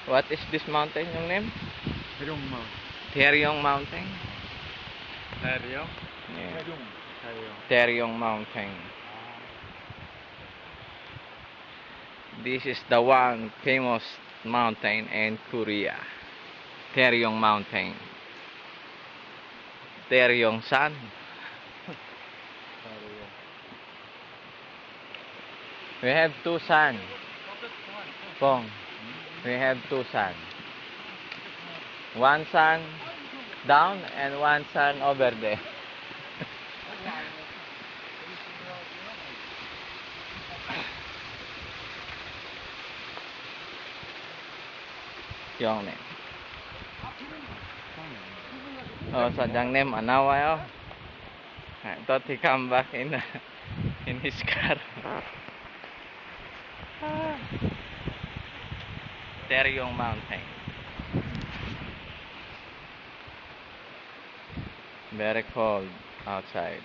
What is this mountain yung name? Herong Mount. Taryong Mountain. Herong? Yeah. Herong. Herong. Taryong Mountain. This is the one famous mountain in Korea. Taryong Mountain. Taryong San. We have two sun. Pong. We have two sun. One sun down and one sun over there. Yung name. Oh, sadyang name Anaway. Oh. I thought he come back in his car. Taryong Mountain. Very cold outside.